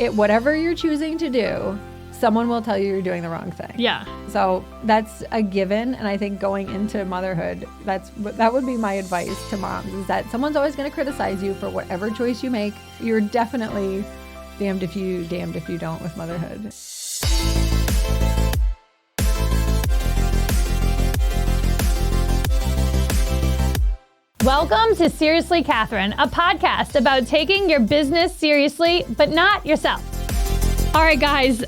whatever you're choosing to do, someone will tell you you're doing the wrong thing. Yeah. So that's a given. And I think going into motherhood, that would be my advice to moms, is that someone's always going to criticize you for whatever choice you make. You're definitely damned if you don't with motherhood. Welcome to Seriously Catherine, a podcast about taking your business seriously, but not yourself. All right, guys.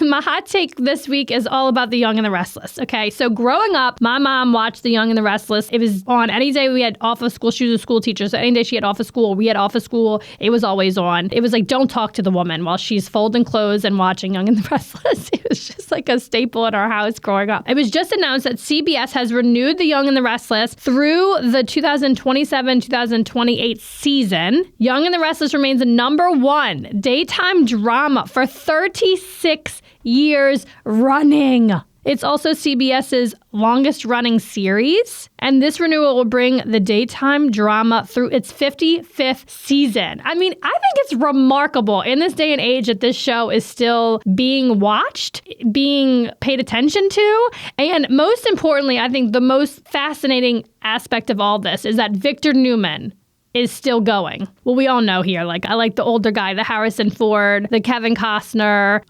My hot take this week is all about The Young and the Restless, okay? So growing up, my mom watched The Young and the Restless. It was on any day we had off of school. She was a school teacher, so any day she had off of school, we had off of school, it was always on. It was like, don't talk to the woman while she's folding clothes and watching Young and the Restless. It was just like a staple in our house growing up. It was just announced that CBS has renewed The Young and the Restless through the 2027-2028 season. Young and the Restless remains the #1 daytime drama for 36 years running. It's also CBS's longest running series, and this renewal will bring the daytime drama through its 55th season. I mean, I think it's remarkable in this day and age that this show is still being watched, being paid attention to, and most importantly, I think the most fascinating aspect of all this is that Victor Newman is still going. Well, we all know here, like, I like the older guy, the Harrison Ford, the Kevin Costner.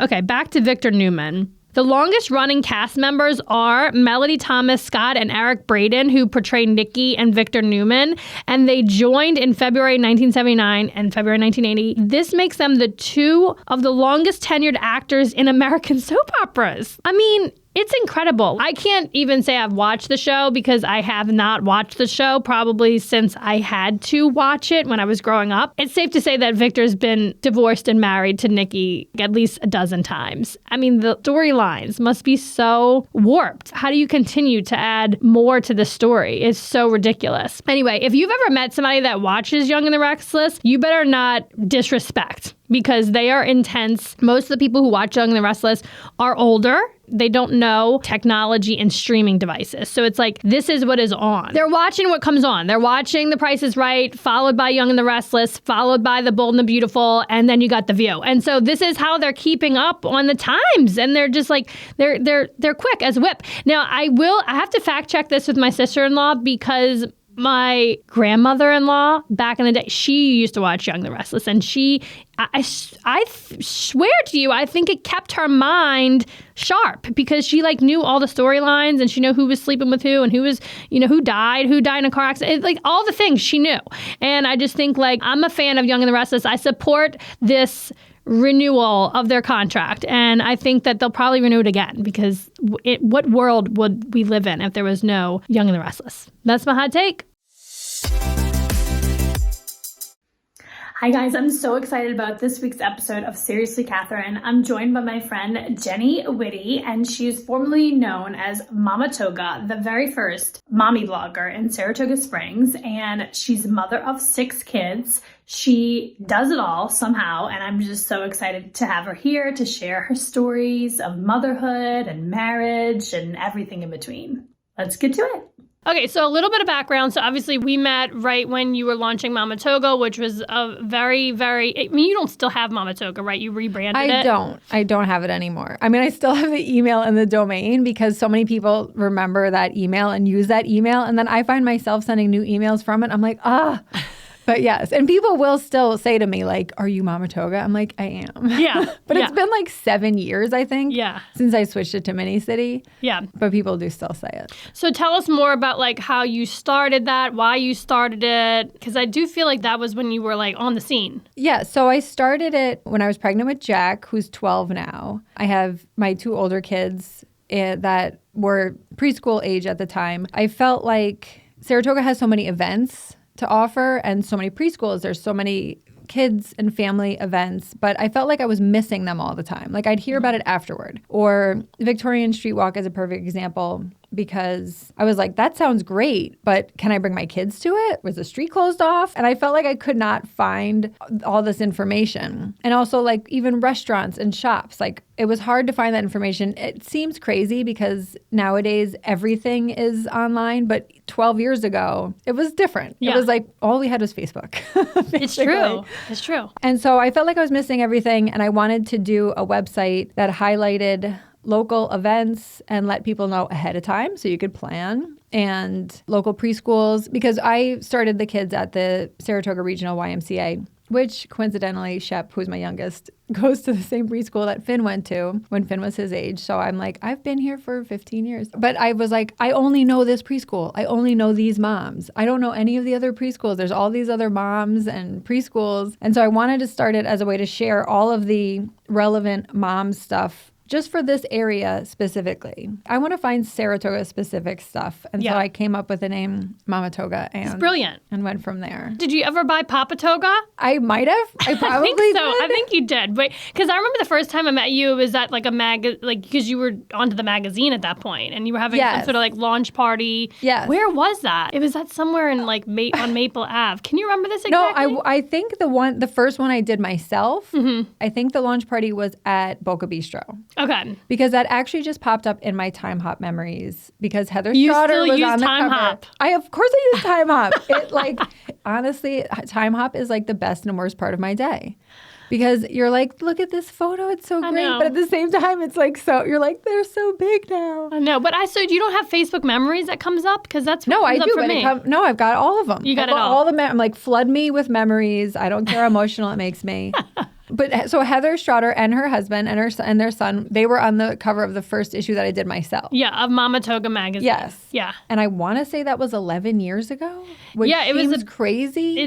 Okay, back to Victor Newman. The longest running cast members are Melody Thomas Scott and Eric Braeden, who portray Nikki and Victor Newman, and they joined in February 1979 and February 1980. This makes them the two of the longest tenured actors in American soap operas. I mean, it's incredible. I can't even say I've watched the show because I have not watched the show probably since I had to watch it when I was growing up. It's safe to say that Victor's been divorced and married to Nikki at least a dozen times. I mean, the storylines must be so warped. How do you continue to add more to the story? It's so ridiculous. Anyway, if you've ever met somebody that watches Young and the Restless, you better not disrespect, because they are intense. Most of the people who watch Young and the Restless are older. They don't know technology and streaming devices. So it's like, this is what is on. They're watching what comes on. They're watching The Price is Right, followed by Young and the Restless, followed by The Bold and the Beautiful, and then you got The View. And so this is how they're keeping up on the times. And they're just like, they're quick as whip. Now, I have to fact check this with my sister-in-law, because my grandmother-in-law back in the day, she used to watch Young and the Restless, and I swear to you, I think it kept her mind sharp, because she like knew all the storylines, and she knew who was sleeping with who, and who was, who died in a car accident, like all the things she knew. And I just think, like, I'm a fan of Young and the Restless. I support this renewal of their contract, and I think that they'll probably renew it again, because what world would we live in if there was no Young and the Restless? That's my hot take. Hi guys, I'm so excited about this week's episode of Seriously Catherine. I'm joined by my friend Jenny Whitty, and she is formerly known as Mamatoga, the very first mommy blogger in Saratoga Springs, and she's a mother of 6 kids. She does it all somehow, and I'm just so excited to have her here to share her stories of motherhood and marriage and everything in between. Let's get to it. Okay, so a little bit of background. So obviously we met right when you were launching Mamatoga, which was a very, very, I mean, you don't still have Mamatoga, right? You rebranded it? I don't have it anymore. I mean, I still have the email and the domain, because so many people remember that email and use that email. And then I find myself sending new emails from it. I'm like, But yes, and people will still say to me, like, are you Mamatoga? I'm like, I am. Yeah. But it's been like 7 years, I think, since I switched it to Mini City. Yeah. But people do still say it. So tell us more about, like, how you started that, why you started it, because I do feel like that was when you were, like, on the scene. Yeah, so I started it when I was pregnant with Jack, who's 12 now. I have my 2 older kids that were preschool age at the time. I felt like Saratoga has so many events to offer, and so many preschools. There's so many kids and family events, but I felt like I was missing them all the time. Like, I'd hear about it afterward. Or Victorian Street Walk is a perfect example. because I was like, that sounds great, but can I bring my kids to it? Was the street closed off? And I felt like I could not find all this information. And also like even restaurants and shops, like it was hard to find that information. It seems crazy because nowadays everything is online, but 12 years ago, it was different. Yeah. It was like all we had was Facebook. It's true. It's true. And so I felt like I was missing everything, and I wanted to do a website that highlighted local events and let people know ahead of time so you could plan, and local preschools, because I started the kids at the Saratoga Regional YMCA, which coincidentally, Shep, who's my youngest, goes to the same preschool that Finn went to when Finn was his age. So I'm like, I've been here for 15 years. But I was like, I only know this preschool. I only know these moms. I don't know any of the other preschools. There's all these other moms and preschools. And so I wanted to start it as a way to share all of the relevant mom stuff just for this area specifically. I want to find Saratoga specific stuff. And so I came up with the name Mamatoga, and It's brilliant. And went from there. Did you ever buy Papatoga? I might have. I probably think so. did. I think you did. But because I remember the first time I met you, it was at like a because you were onto the magazine at that point, and you were having some sort of like launch party. Yes. Where was that? It was at somewhere in like on Maple Ave. Can you remember this exactly? No, I think the first one I did myself, I think the launch party was at Boca Bistro. Okay. Because that actually just popped up in my Time Hop memories, because Heather You Straughter still was use on the Time cover. Hop. Of course I use Time Hop. It like, honestly, Time Hop is like the best and worst part of my day. Because you're like, look at this photo, it's so great. know. But at the same time, it's like, so you're like, they're so big now. I know, but so you don't have Facebook memories that comes up? Because that's what No, I comes do. up for But me. no, I've got all of them. You got I've it all. I'm like, flood me with memories. I don't care how emotional it makes me. But so Heather Straughter and her husband and their son, they were on the cover of the first issue that I did myself. Yeah, of Mamatoga magazine. Yes. Yeah. And I want to say that was 11 years ago. Which Yeah, it was seems crazy.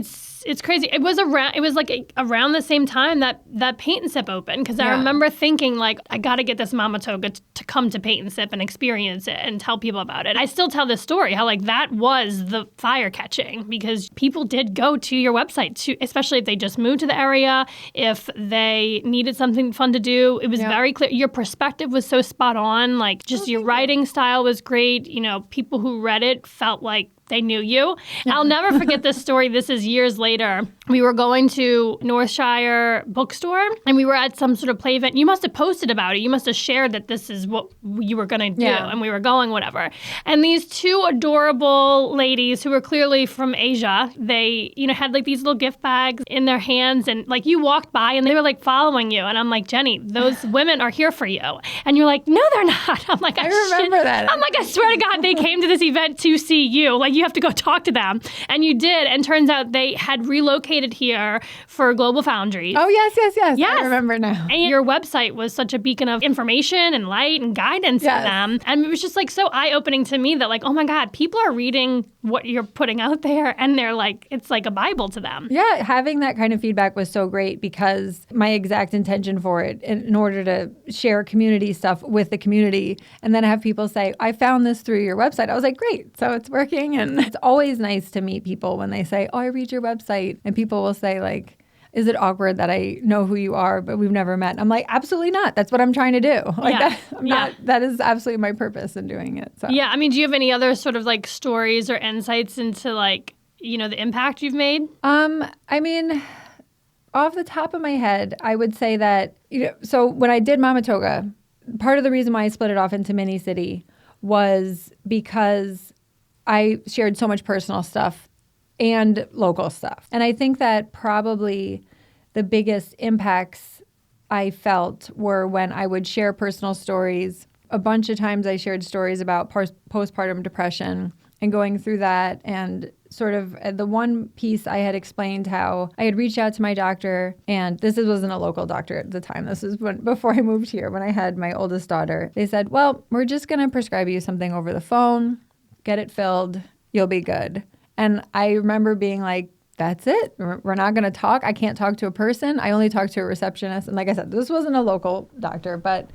It's crazy. It was around the same time that Paint and Sip opened, because I Yeah. remember thinking like, I got to get this Mamatoga to come to Paint and Sip and experience it and tell people about it. I still tell this story how like that was the fire catching, because people did go to your website especially if they just moved to the area, if they needed something fun to do. It was very clear. Your perspective was so spot on. Like just your writing style was great. You know, people who read it felt like they knew you. I'll never forget this story. This is years later. We were going to Northshire Bookstore, and we were at some sort of play event. You must have posted about it. You must have shared that this is what you were going to do, and we were going, whatever. And these two adorable ladies who were clearly from Asia, they, had like these little gift bags in their hands, and like you walked by and they were like following you. And I'm like, Jenny, those women are here for you. And you're like, no, they're not. I'm like, I remember that. I'm like, I swear to God, they came to this event to see you. Like, you have to go talk to them. And you did. And turns out they had relocated here for Global Foundries. Oh, yes. Yes. I remember now. And your website was such a beacon of information and light and guidance to them. And it was just like so eye-opening to me that like, oh my God, people are reading what you're putting out there, and they're like, it's like a Bible to them. Yeah, having that kind of feedback was so great, because my exact intention for it, in order to share community stuff with the community, and then have people say, I found this through your website. I was like, great, so it's working. And it's always nice to meet people when they say, oh, I read your website. And people will say like, is it awkward that I know who you are, but we've never met? And I'm like, absolutely not. That's what I'm trying to do. Like that is absolutely my purpose in doing it. So. Yeah. I mean, do you have any other sort of like stories or insights into like, the impact you've made? I mean, off the top of my head, I would say that, so when I did Mamatoga, part of the reason why I split it off into Mini City was because I shared so much personal stuff and local stuff. And I think that probably the biggest impacts I felt were when I would share personal stories. A bunch of times I shared stories about postpartum depression and going through that, and sort of the one piece I had explained how I had reached out to my doctor, and this wasn't a local doctor at the time. This was before I moved here, when I had my oldest daughter. They said, well, we're just going to prescribe you something over the phone, get it filled, you'll be good. And I remember being like, that's it. We're not going to talk. I can't talk to a person. I only talk to a receptionist. And like I said, this wasn't a local doctor, but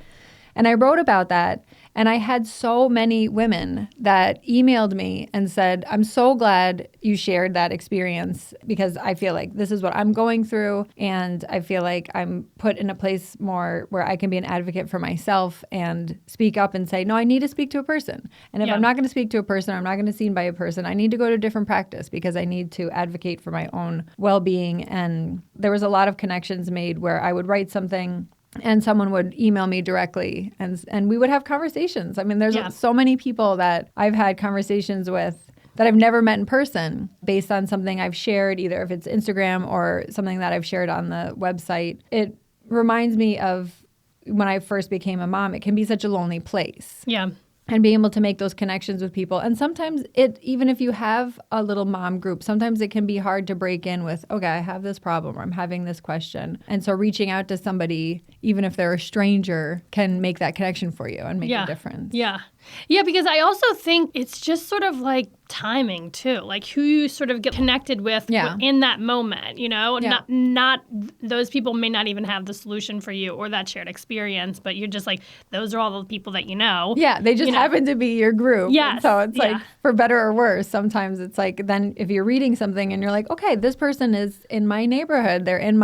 And I wrote about that. And I had so many women that emailed me and said, I'm so glad you shared that experience because I feel like this is what I'm going through. And I feel like I'm put in a place more where I can be an advocate for myself and speak up and say, no, I need to speak to a person. And if I'm not going to speak to a person, I'm not going to be seen by a person, I need to go to a different practice because I need to advocate for my own well-being. And there was a lot of connections made where I would write something and someone would email me directly and we would have conversations. I mean, there's so many people that I've had conversations with that I've never met in person based on something I've shared, either if it's Instagram or something that I've shared on the website. It reminds me of when I first became a mom. It can be such a lonely place. Yeah. And being able to make those connections with people. And sometimes even if you have a little mom group, sometimes it can be hard to break in with, okay, I have this problem or I'm having this question. And so reaching out to somebody, even if they're a stranger, can make that connection for you and make a difference. Yeah. Yeah, because I also think it's just sort of like timing too, like who you sort of get connected with in that moment, you know, not those people may not even have the solution for you or that shared experience, but you're just like, those are all the people that you know. Yeah, they just happen to be your group. Yes. So it's like, for better or worse, sometimes it's like, then if you're reading something and you're like, okay, this person is in my neighborhood, they're in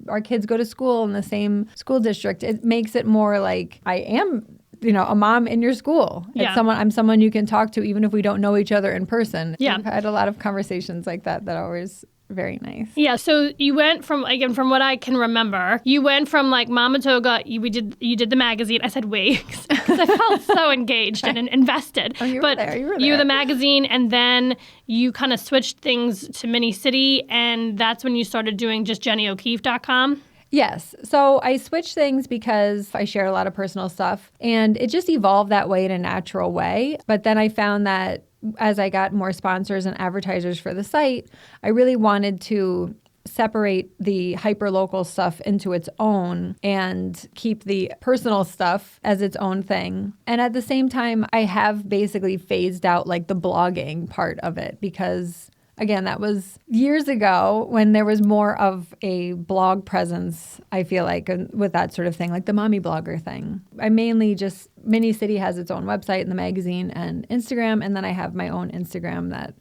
our kids go to school in the same school district, it makes it more like I am a mom in your school. It's I'm someone you can talk to even if we don't know each other in person. Yeah. I've had a lot of conversations like that are always very nice. Yeah, so you went from, again, from what I can remember, you went from like Mamatoga, you did the magazine. I said we, because I felt so engaged and invested. Oh, you were there. You were the magazine, and then you kind of switched things to Mini City, and that's when you started doing just JennyO'Keefe.com. Yes. So I switched things because I shared a lot of personal stuff and it just evolved that way in a natural way. But then I found that as I got more sponsors and advertisers for the site, I really wanted to separate the hyper-local stuff into its own and keep the personal stuff as its own thing. And at the same time, I have basically phased out like the blogging part of it because again, that was years ago when there was more of a blog presence, I feel like, with that sort of thing, like the mommy blogger thing. I mainly just, Mini City has its own website and the magazine and Instagram, and then I have my own Instagram that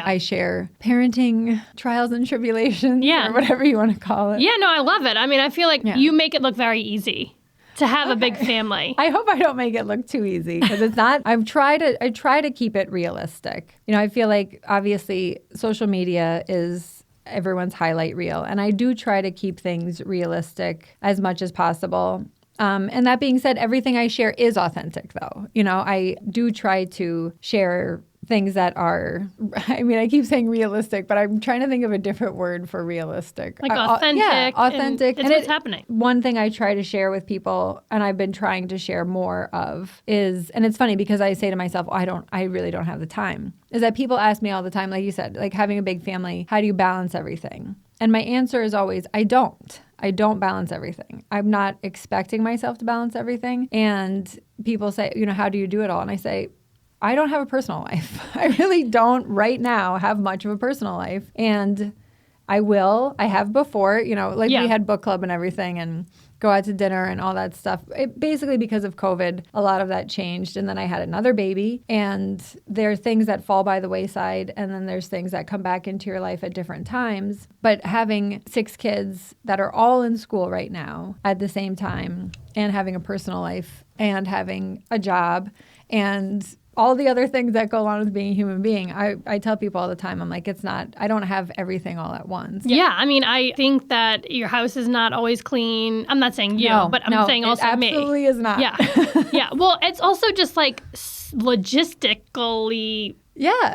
I share parenting trials and tribulations or whatever you want to call it. Yeah, no, I love it. I mean, I feel like you make it look very easy to have a big family. I hope I don't make it look too easy because it's not. I try to keep it realistic. I feel like obviously social media is everyone's highlight reel, and I do try to keep things realistic as much as possible. And that being said, everything I share is authentic, though. I do try to share things that are, I mean, I keep saying realistic, but I'm trying to think of a different word for realistic. Like authentic. Authentic. It's what's happening. One thing I try to share with people, and I've been trying to share more of, is, and it's funny because I say to myself, I really don't have the time, is that people ask me all the time, like you said, like having a big family, how do you balance everything? And my answer is always, I don't balance everything. I'm not expecting myself to balance everything. And people say, how do you do it all? And I say, I don't have a personal life. I really don't right now have much of a personal life. And I have before, we had book club and everything and go out to dinner and all that stuff. Basically because of COVID, a lot of that changed. And then I had another baby and there are things that fall by the wayside. And then there's things that come back into your life at different times. But having 6 kids that are all in school right now at the same time and having a personal life and having a job and all the other things that go along with being a human being, I tell people all the time, I'm like, I don't have everything all at once. Yeah, I mean, I think that your house is not always clean. I'm not saying you, but I'm saying also me. It absolutely is not. Yeah, yeah. Well, it's also just like logistically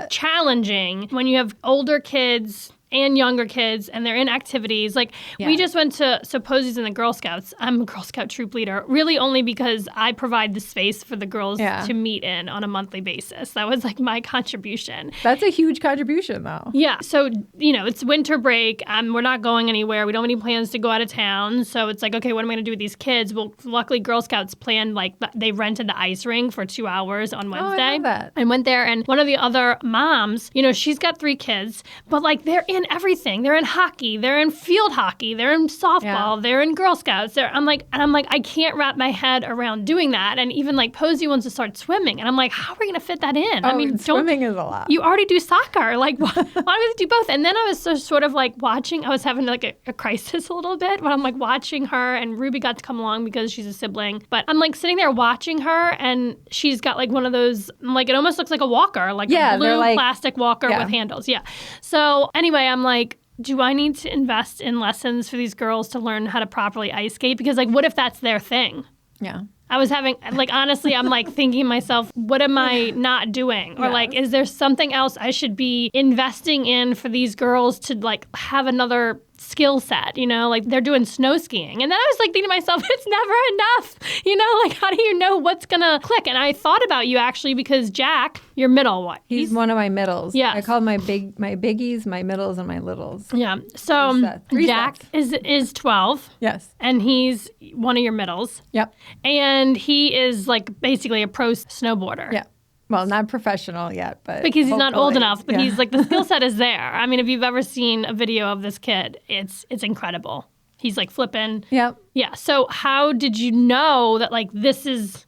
challenging when you have older kids and younger kids, and they're in activities. Like, we just went to Posies in the Girl Scouts. I'm a Girl Scout troop leader, really only because I provide the space for the girls to meet in on a monthly basis. That was like my contribution. That's a huge contribution, though. Yeah. So, it's winter break. We're not going anywhere. We don't have any plans to go out of town. So it's like, okay, what am I going to do with these kids? Well, luckily, Girl Scouts planned, like, they rented the ice rink for 2 hours on Wednesday. I love that. I went there, and one of the other moms, she's got 3 kids, but, like, they're in in everything. They're in hockey. They're in field hockey. They're in softball. They're in Girl Scouts. I'm like, I can't wrap my head around doing that. And even like Posey wants to start swimming. And I'm like, how are we going to fit that in? I mean, swimming is a lot. You already do soccer. Like, why don't we do both? And then I was sort of like watching. I was having like a crisis a little bit when I'm like watching her, and Ruby got to come along because she's a sibling. But I'm like sitting there watching her, and she's got like one of those, like, it almost looks like a walker, like a blue plastic walker with handles. Yeah. So anyway, I'm like, do I need to invest in lessons for these girls to learn how to properly ice skate? Because like, what if that's their thing? Yeah. I was having, like, honestly, I'm like thinking to myself, what am I not doing? Or like, is there something else I should be investing in for these girls to like have another skill set, you know, like they're doing snow skiing. And then I was like thinking to myself, it's never enough, you know, like how do you know what's going to click? And I thought about you actually because Jack, your middle one. He's one of my middles. Yeah. I call my biggies, my middles, and my littles. Yeah. So Jack is 12. Yes. And he's one of your middles. Yep. And he is like basically a pro snowboarder. Yeah. Well, not professional yet, but because he's not old enough, but he's like, the skill set is there. I mean, if you've ever seen a video of this kid, it's incredible. He's like flipping. Yep. Yeah. So how did you know that like this is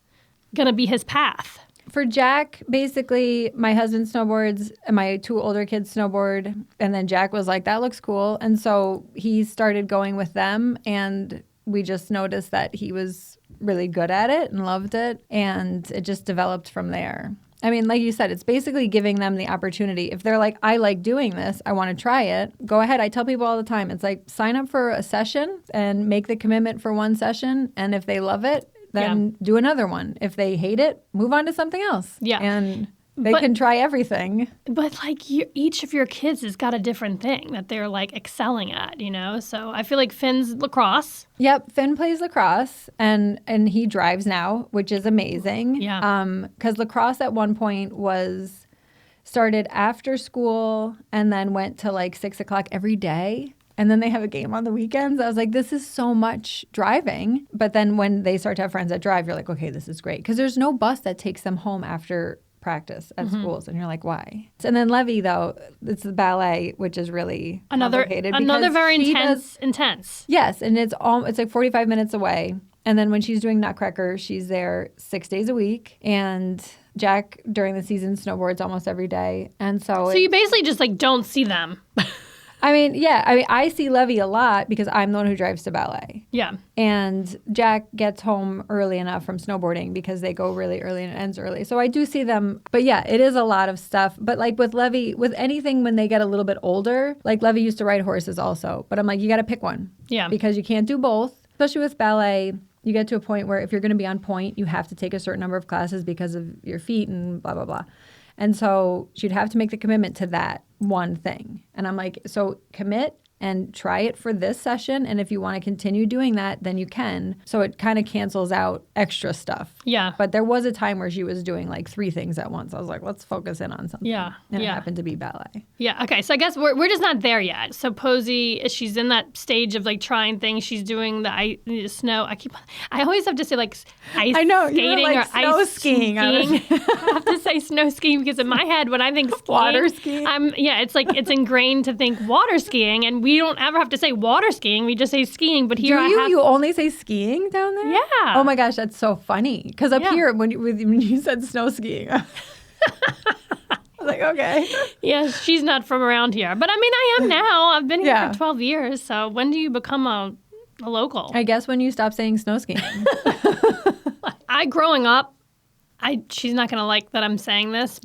going to be his path? For Jack, basically, my husband snowboards and my two older kids snowboard. And then Jack was like, that looks cool. And so he started going with them. And we just noticed that he was really good at it and loved it. And it just developed from there. I mean, like you said, it's basically giving them the opportunity. If they're like, I like doing this, I want to try it, go ahead. I tell people all the time, it's like sign up for a session and make the commitment for one session. And if they love it, then do another one. If they hate it, move on to something else. Yeah. And they can try everything. But like each of your kids has got a different thing that they're like excelling at, you know? So I feel like Finn's lacrosse. Yep, Finn plays lacrosse and he drives now, which is amazing. Yeah. Because lacrosse at one point was started after school and then went to like 6 o'clock every day. And then they have a game on the weekends. I was like, this is so much driving. But then when they start to have friends that drive, you're like, okay, this is great. Because there's no bus that takes them home after practice at schools. And you're like, why? And then Levy, though, it's the ballet, which is really complicated. Another very intense. Yes. And it's like 45 minutes away. And then when she's doing Nutcracker, she's there 6 days a week. And Jack, during the season, snowboards almost every day. And so you basically just like don't see them. I mean, yeah. I mean, I see Levy a lot because I'm the one who drives to ballet. Yeah. And Jack gets home early enough from snowboarding because they go really early and it ends early. So I do see them. But yeah, it is a lot of stuff. But like with Levy, with anything when they get a little bit older, like Levy used to ride horses also. But I'm like, you got to pick one. Yeah. Because you can't do both. Especially with ballet, you get to a point where if you're going to be on point, you have to take a certain number of classes because of your feet and blah, blah, blah. And so she'd have to make the commitment to that one thing. And I'm like, so commit and try it for this session. And if you want to continue doing that, then you can. So it kind of cancels out extra stuff. Yeah. But there was a time where she was doing like 3 things at once. I was like, let's focus in on something. Yeah. And it happened to be ballet. Yeah. Okay. So I guess we're just not there yet. So Posey, she's in that stage of like trying things. She's doing the snow. I always have to say like ice skating like or snow ice skiing. I have to say snow skiing because in my head when I think skiing, water skiing. It's like it's ingrained to think water skiing, and we don't ever have to say water skiing. We just say skiing. But here you only say skiing down there? Yeah. Oh my gosh, that's so funny. Because up here, when you said snow skiing, I was like, okay. Yeah, she's not from around here. But I mean, I am now. I've been here for 12 years. So when do you become a local? I guess when you stop saying snow skiing. Growing up, she's not going to like that I'm saying this,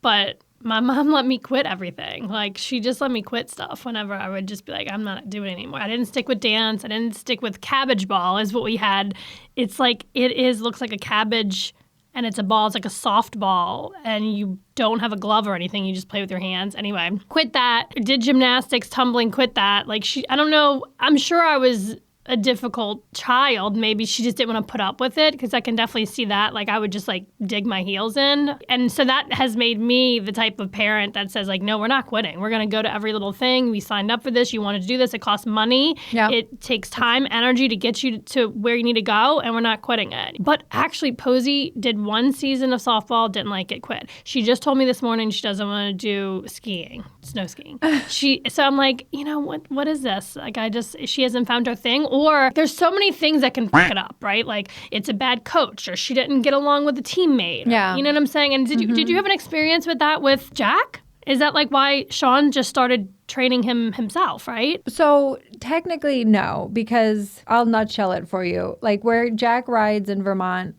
but my mom let me quit everything. Like, she just let me quit stuff whenever I would just be like, I'm not doing it anymore. I didn't stick with dance. I didn't stick with cabbage ball is what we had. It's like, looks like a cabbage, and it's a ball. It's like a soft ball, and you don't have a glove or anything. You just play with your hands. Anyway, quit that. Did gymnastics, tumbling, quit that. Like, I don't know. I'm sure I was a difficult child, maybe she just didn't want to put up with it, because I can definitely see that. Like, I would just like dig my heels in. And so that has made me the type of parent that says like, no, we're not quitting. We're going to go to every little thing. We signed up for this. You wanted to do this. It costs money. Yep. It takes time, energy to get you to where you need to go, and we're not quitting it. But actually, Posey did one season of softball, didn't like it, quit. She just told me this morning she doesn't want to do skiing, snow skiing. So I'm like, what is this? Like, she hasn't found her thing. Or there's so many things that can fuck it up, right? Like, it's a bad coach, or she didn't get along with a teammate. Yeah. You know what I'm saying? And did you have an experience with that with Jack? Is that like why Sean just started training him himself, right? So technically, no, because I'll nutshell it for you. Like, where Jack rides in Vermont,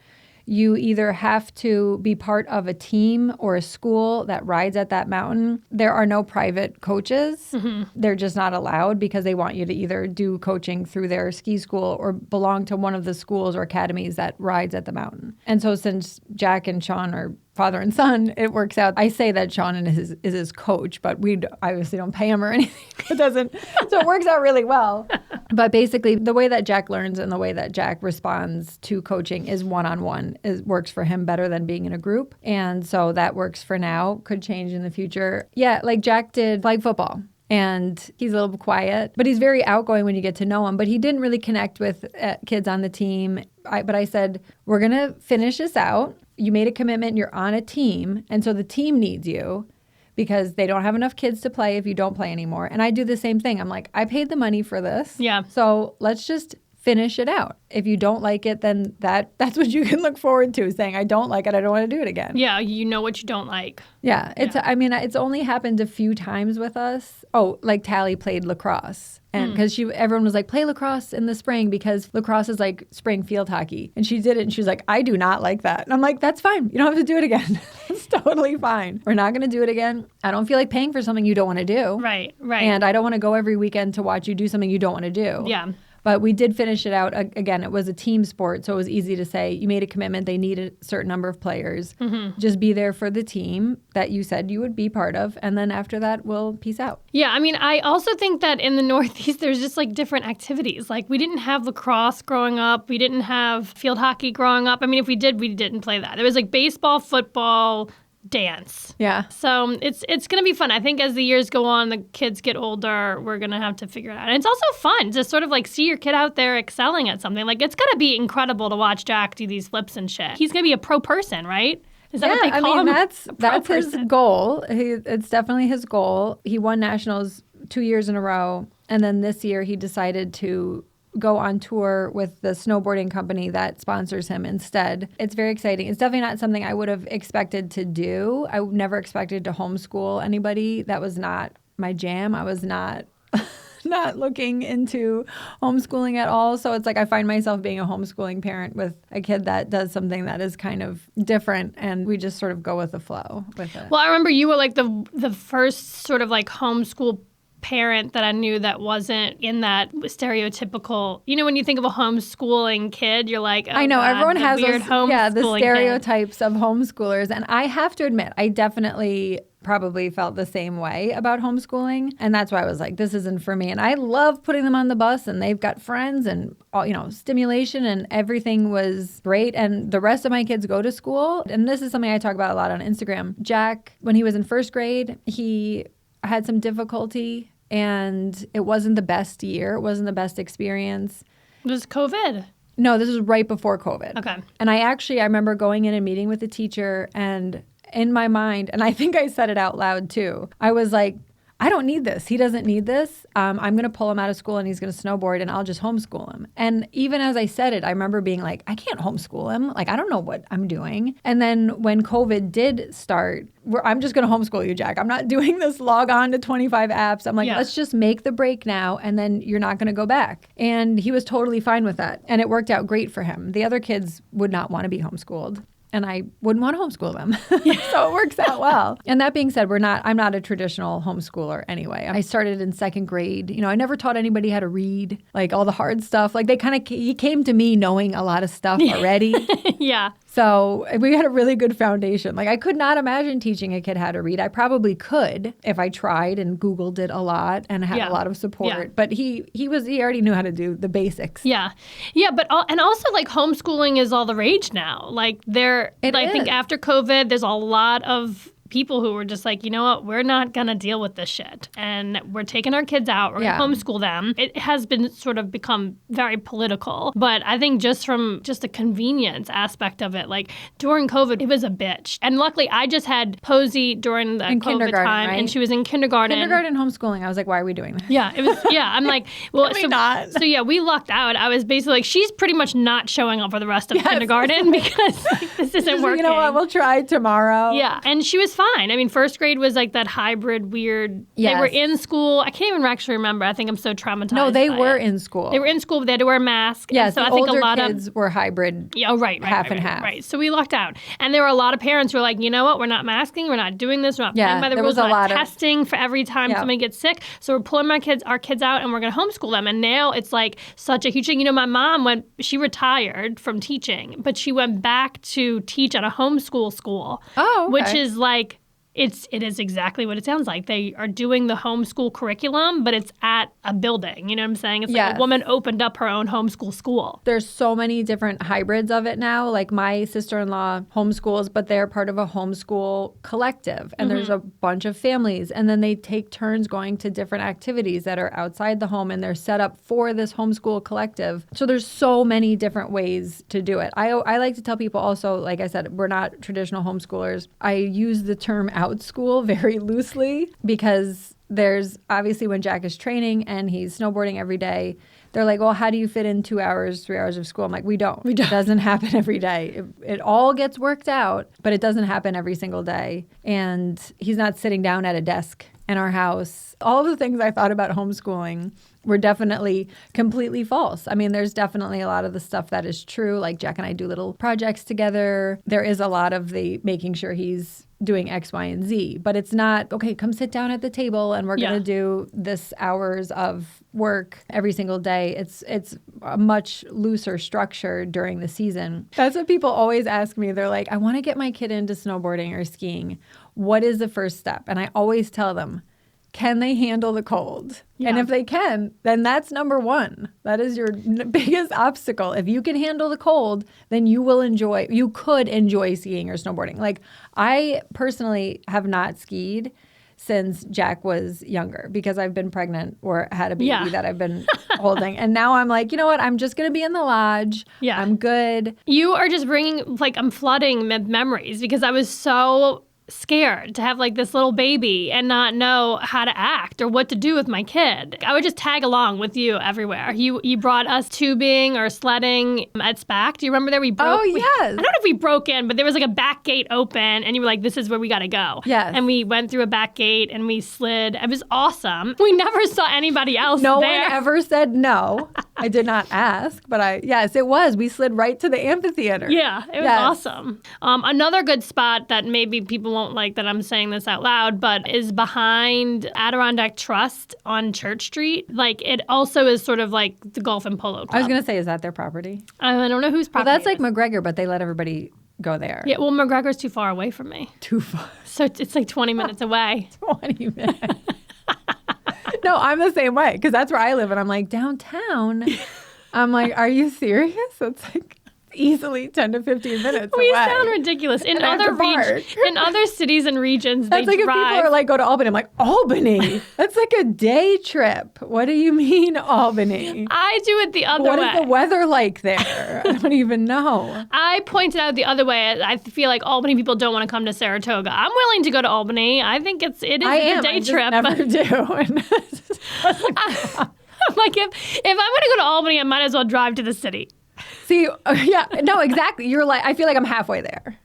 you either have to be part of a team or a school that rides at that mountain. There are no private coaches. Mm-hmm. They're just not allowed, because they want you to either do coaching through their ski school or belong to one of the schools or academies that rides at the mountain. And so since Jack and Sean are father and son, it works out. I say that Sean is his coach, but we obviously don't pay him or anything. So it works out really well. But basically, the way that Jack learns and the way that Jack responds to coaching is one-on-one. It works for him better than being in a group. And so that works for now, could change in the future. Yeah, like Jack did flag football. And he's a little quiet, but he's very outgoing when you get to know him. But he didn't really connect with kids on the team. But I said, we're going to finish this out. You made a commitment. You're on a team. And so the team needs you, because they don't have enough kids to play if you don't play anymore. And I do the same thing. I'm like, I paid the money for this. Yeah. So let's just finish it out. If you don't like it, then that's what you can look forward to, saying, I don't like it. I don't want to do it again. Yeah, you know what you don't like. Yeah. It's only happened a few times with us. Oh, like Tally played lacrosse. And because everyone was like, play lacrosse in the spring, because lacrosse is like spring field hockey. And she did it, and she was like, I do not like that. And I'm like, that's fine. You don't have to do it again. It's totally fine. We're not going to do it again. I don't feel like paying for something you don't want to do. Right. And I don't want to go every weekend to watch you do something you don't want to do. Yeah. But we did finish it out. Again, it was a team sport, so it was easy to say, you made a commitment. They need a certain number of players. Mm-hmm. Just be there for the team that you said you would be part of. And then after that, we'll peace out. Yeah, I mean, I also think that in the Northeast, there's just like different activities. Like, we didn't have lacrosse growing up. We didn't have field hockey growing up. I mean, if we did, we didn't play that. It was like baseball, football, dance. Yeah. So it's going to be fun. I think as the years go on, the kids get older, we're going to have to figure it out. And it's also fun to sort of like see your kid out there excelling at something. Like, it's going to be incredible to watch Jack do these flips and shit. He's going to be a pro person, right? Is that what they call him? That's his goal. It's definitely his goal. He won nationals 2 years in a row. And then this year he decided to go on tour with the snowboarding company that sponsors him instead. It's very exciting. It's definitely not something I would have expected to do. I never expected to homeschool anybody. That was not my jam. I was not looking into homeschooling at all. So it's like I find myself being a homeschooling parent with a kid that does something that is kind of different, and we just sort of go with the flow with it. Well, I remember you were like the first sort of like homeschool parent that I knew that wasn't in that stereotypical, when you think of a homeschooling kid, you're like, oh, I know, God, everyone has weird the stereotypes kid. of homeschoolers. And I have to admit, I definitely probably felt the same way about homeschooling. And that's why I was like, this isn't for me. And I love putting them on the bus, and they've got friends and all, stimulation, and everything was great. And the rest of my kids go to school. And this is something I talk about a lot on Instagram. Jack, when he was in first grade, he had some difficulty, and it wasn't the best year. It wasn't the best experience. It was COVID. No, this was right before COVID. Okay. And I remember going in and meeting with the teacher, and in my mind, and I think I said it out loud too, I was like, I don't need this. He doesn't need this. I'm going to pull him out of school, and he's going to snowboard, and I'll just homeschool him. And even as I said it, I remember being like, I can't homeschool him. Like, I don't know what I'm doing. And then when COVID did start, I'm just going to homeschool you, Jack. I'm not doing this log on to 25 apps. I'm like, Let's just make the break now, and then you're not going to go back. And he was totally fine with that. And it worked out great for him. The other kids would not want to be homeschooled. and I wouldn't want to homeschool them. So it works out well. And that being said, I'm not a traditional homeschooler anyway. I started in second grade. I never taught anybody how to read, like all the hard stuff. Like he came to me knowing a lot of stuff already. Yeah. So we had a really good foundation. Like I could not imagine teaching a kid how to read. I probably could if I tried and Googled it a lot and had a lot of support. Yeah. But he already knew how to do the basics. Yeah. Yeah. And also like homeschooling is all the rage now. Like I think after COVID, there's a lot of people who were just like, you know what, we're not going to deal with this shit. And we're taking our kids out. We're going to homeschool them. It has been sort of become very political. But I think just from just the convenience aspect of it, like during COVID, it was a bitch. And luckily, I just had Posey during the COVID time. Right? And she was in kindergarten. Kindergarten homeschooling. I was like, why are we doing this? Yeah, it was. Yeah, I'm like, well, so yeah, we lucked out. I was basically like, she's pretty much not showing up for the rest of kindergarten because like, this isn't working. You know what? We'll try tomorrow. Yeah, and she was fine. I mean, first grade was like that hybrid weird. Yes. They were in school. I can't even actually remember. I think I'm so traumatized. No, they were in school. They were in school, but they had to wear a mask. Yes, so the I think older a lot kids were hybrid. Yeah, right, half and half. Right. So we lucked out, and there were a lot of parents who were like, you know what? We're not masking. We're not doing this. We're not playing by the rules. We're not testing for every time somebody gets sick. So we're pulling our kids out, and we're going to homeschool them. And now it's like such a huge thing. My mom she retired from teaching, but she went back to teach at a homeschool school. Oh, okay. Which is like, it is exactly what it sounds like. They are doing the homeschool curriculum, but it's at a building. You know what I'm saying? It's like a woman opened up her own homeschool school. There's so many different hybrids of it now. Like my sister-in-law homeschools, but they're part of a homeschool collective. And there's a bunch of families. And then they take turns going to different activities that are outside the home. And they're set up for this homeschool collective. So there's so many different ways to do it. I like to tell people also, like I said, we're not traditional homeschoolers. I use the term out school very loosely because there's obviously when Jack is training and he's snowboarding every day, they're like, well, how do you fit in 2 hours, 3 hours of school? I'm like, we don't. It doesn't happen every day. It all gets worked out, but it doesn't happen every single day. And he's not sitting down at a desk in our house. All of the things I thought about homeschooling were definitely completely false. I mean, there's definitely a lot of the stuff that is true. Like Jack and I do little projects together. There is a lot of the making sure he's doing X, Y, and Z. But it's not, okay, come sit down at the table and we're going to do this hours of work every single day. It's a much looser structure during the season. That's what people always ask me. They're like, I want to get my kid into snowboarding or skiing. What is the first step? And I always tell them, can they handle the cold? Yeah. And if they can, then that's number one. That is your biggest obstacle. If you can handle the cold, then you could enjoy skiing or snowboarding. Like I personally have not skied since Jack was younger because I've been pregnant or had a baby that I've been holding. And now I'm like, you know what? I'm just going to be in the lodge. Yeah. I'm good. You are just bringing, like, I'm flooding memories because I was so scared to have like this little baby and not know how to act or what to do with my kid. I would just tag along with you everywhere. You brought us tubing or sledding at SPAC. Do you remember that we broke? Oh, yes. I don't know if we broke in, but there was like a back gate open and you were like, this is where we got to go. Yes. And we went through a back gate and we slid. It was awesome. We never saw anybody else No there. one ever said no. I did not ask, but yes, it was. We slid right to the amphitheater. Yeah, it was awesome. Another good spot that maybe people won't like that I'm saying this out loud, but is behind Adirondack Trust on Church Street. Like it also is sort of like the golf and polo club. I was going to say, is that their property? I don't know whose property. Well, that's like McGregor, but they let everybody go there. Yeah, well, McGregor's too far away from me. Too far. So it's like 20 minutes away. 20 minutes. No, I'm the same way because that's where I live. And I'm like, downtown? I'm like, are you serious? It's like easily 10 to 15 minutes we away. Sound ridiculous. In other cities and regions, that's they like drive. If people are like, go to Albany. I'm like, Albany? That's like a day trip. What do you mean, Albany? I do it the other way. What is the weather like there? I don't even know. I pointed out the other way. I feel like Albany people don't want to come to Saratoga. I'm willing to go to Albany. I think it is a day trip. I never do. I'm like, if I'm going to go to Albany, I might as well drive to the city. See, yeah, no, exactly. You're like, I feel like I'm halfway there.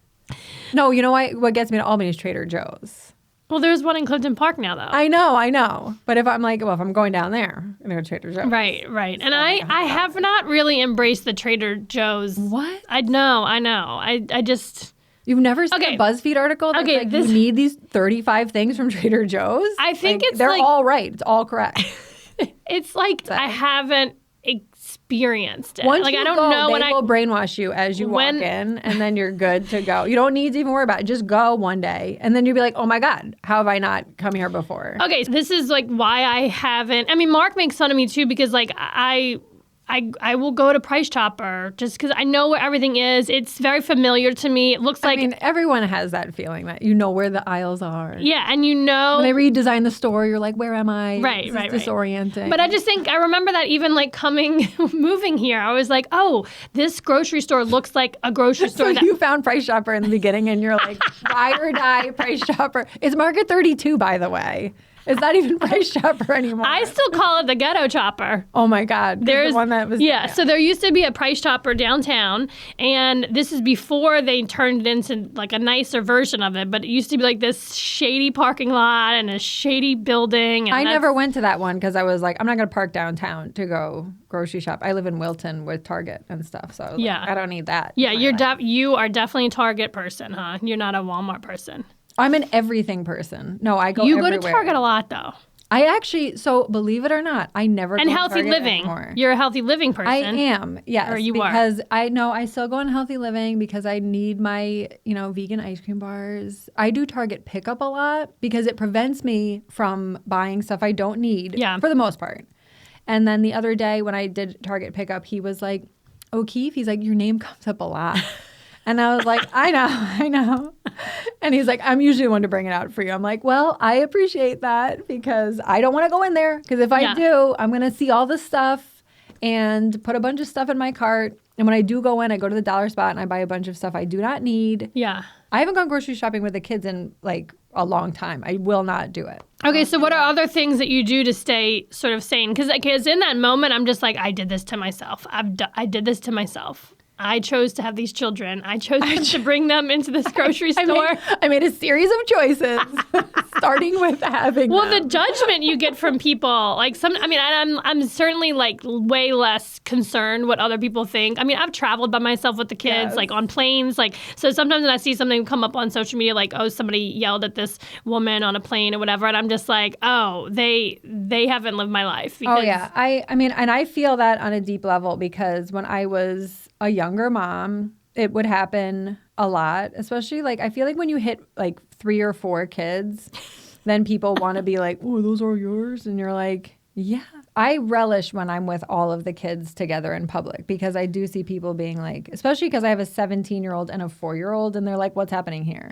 No, you know what gets me to Albany is Trader Joe's. Well, there's one in Clifton Park now, though. I know. But if I'm like, well, if I'm going down there, I'm going to go to Trader Joe's. Right. And I have not really embraced the Trader Joe's. What? I know. I just... You've never seen a BuzzFeed article that's like, you need these 35 things from Trader Joe's? I think like, they're all right. It's all correct. It's like I haven't experienced it. Once like you I don't go, know they when will brainwash you as you walk in, and then you're good to go. You don't need to even worry about it. Just go one day, and then you'll be like, oh my God, how have I not come here before? Okay, so this is like why I haven't. I mean, Mark makes fun of me too because like I will go to Price Chopper just because I know where everything is. It's very familiar to me. It looks like... I mean, everyone has that feeling that you know where the aisles are. Yeah, and you know... When they redesign the store, you're like, where am I? Right. Disorienting. But I just think, I remember that even like moving here, I was like, oh, this grocery store looks like a grocery store. So you found Price Chopper in the beginning and you're like, ride or die Price Chopper. It's Market 32, by the way. It's not even Price Chopper anymore. I still call it the Ghetto Chopper. Oh my God. There's the one that was... Yeah, so there used to be a Price Chopper downtown, and this is before they turned it into like a nicer version of it, but it used to be like this shady parking lot and a shady building. And I never went to that one because I was like, I'm not going to park downtown to go grocery shop. I live in Wilton with Target and stuff, so I was like, I don't need that. Yeah, you are definitely a Target person, huh? You're not a Walmart person. I'm an everything person. No, I go everywhere. You go to Target a lot, though. I actually, so believe it or not, I never go to healthy Target living. anymore. You're a healthy living person. I am, yes. Or you because I know I still go on healthy living because I need my, vegan ice cream bars. I do Target pickup a lot because it prevents me from buying stuff I don't need for the most part. And then the other day when I did Target pickup, he was like, O'Keefe, he's like, your name comes up a lot. And I was like, I know. And he's like, I'm usually the one to bring it out for you. I'm like, well, I appreciate that because I don't want to go in there. Because if I do, I'm going to see all this stuff and put a bunch of stuff in my cart. And when I do go in, I go to the dollar spot and I buy a bunch of stuff I do not need. Yeah. I haven't gone grocery shopping with the kids in like a long time. I will not do it. Okay, so what are other things that you do to stay sort of sane? Because in that moment, I'm just like, I did this to myself. I did this to myself. I chose to have these children. I chose to bring them into this grocery store. I made a series of choices, starting with having them. The judgment you get from people, like I'm certainly like way less concerned what other people think. I mean, I've traveled by myself with the kids, like on planes, like so. Sometimes when I see something come up on social media, like somebody yelled at this woman on a plane or whatever, and I'm just like, they haven't lived my life. Because, I mean, and I feel that on a deep level because when I was a younger mom, it would happen a lot, especially like I feel like when you hit like 3 or 4 kids, then people want to be like, oh, those are yours. And you're like, yeah. I relish when I'm with all of the kids together in public because I do see people being like, especially because I have a 17-year-old and a 4-year-old and they're like, what's happening here?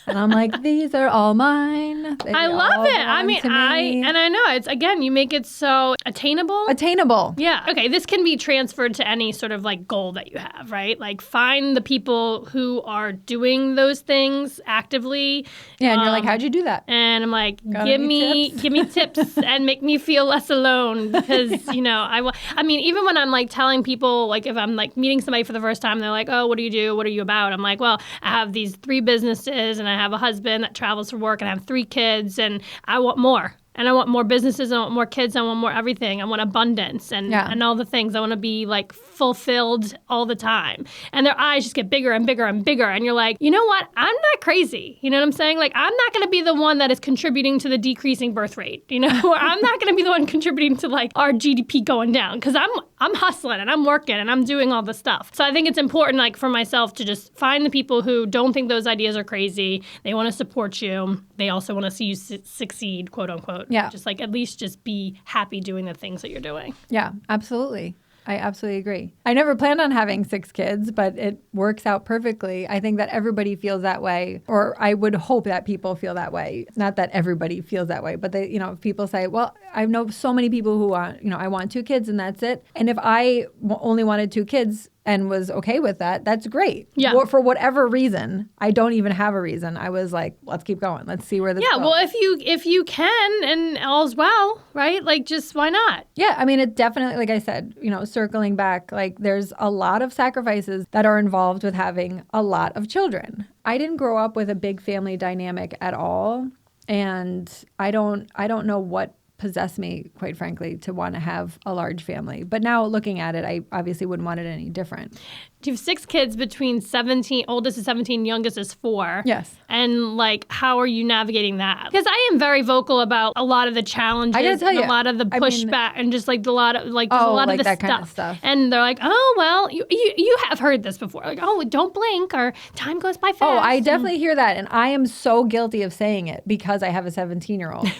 And I'm like, these are all mine. I love it. I mean, I know it's, again, you make it so attainable. Yeah. Okay. This can be transferred to any sort of like goal that you have, right? Like find the people who are doing those things actively. Yeah. And you're like, how'd you do that? And I'm like, give me tips and make me feel less alone because, I mean, even when I'm like telling people, like if I'm like meeting somebody for the first time, they're like, oh, what do you do? What are you about? I'm like, well, I have these 3 businesses and I have a husband that travels for work and I have 3 kids and I want more. And I want more businesses, I want more kids, I want more everything. I want abundance and all the things. I want to be like fulfilled all the time. And their eyes just get bigger and bigger and bigger. And you're like, you know what? I'm not crazy. You know what I'm saying? Like, I'm not going to be the one that is contributing to the decreasing birth rate, or I'm not going to be the one contributing to like our GDP going down because I'm hustling and I'm working and I'm doing all the stuff. So I think it's important like for myself to just find the people who don't think those ideas are crazy. They want to support you. They also want to see you succeed, quote unquote. Yeah. Just like at least just be happy doing the things that you're doing. Yeah, absolutely. I absolutely agree. I never planned on having 6 kids, but it works out perfectly. I think that everybody feels that way, or I would hope that people feel that way. Not that everybody feels that way, but they, people say, well, I know so many people who want, I want 2 kids and that's it. And if I only wanted 2 kids and was okay with that, that's great. Yeah. Or for whatever reason, I don't even have a reason. I was like, let's keep going. Let's see where this goes. Yeah, well, if you can and all's well, right? Like, just why not? Yeah, I mean, it definitely, like I said, circling back, like there's a lot of sacrifices that are involved with having a lot of children. I didn't grow up with a big family dynamic at all. And I don't know what possess me, quite frankly, to want to have a large family. But now looking at it, I obviously wouldn't want it any different. You have 6 kids between 17, oldest is 17, youngest is 4. Yes. And like, how are you navigating that? Because I am very vocal about a lot of the challenges, I gotta tell you, a lot of the pushback, and just like a lot of like, there's a lot of the that stuff. kind of stuff. And they're like, oh well, you have heard this before, like, oh, don't blink or time goes by fast. Oh, I definitely hear that, and I am so guilty of saying it because I have a 17-year-old.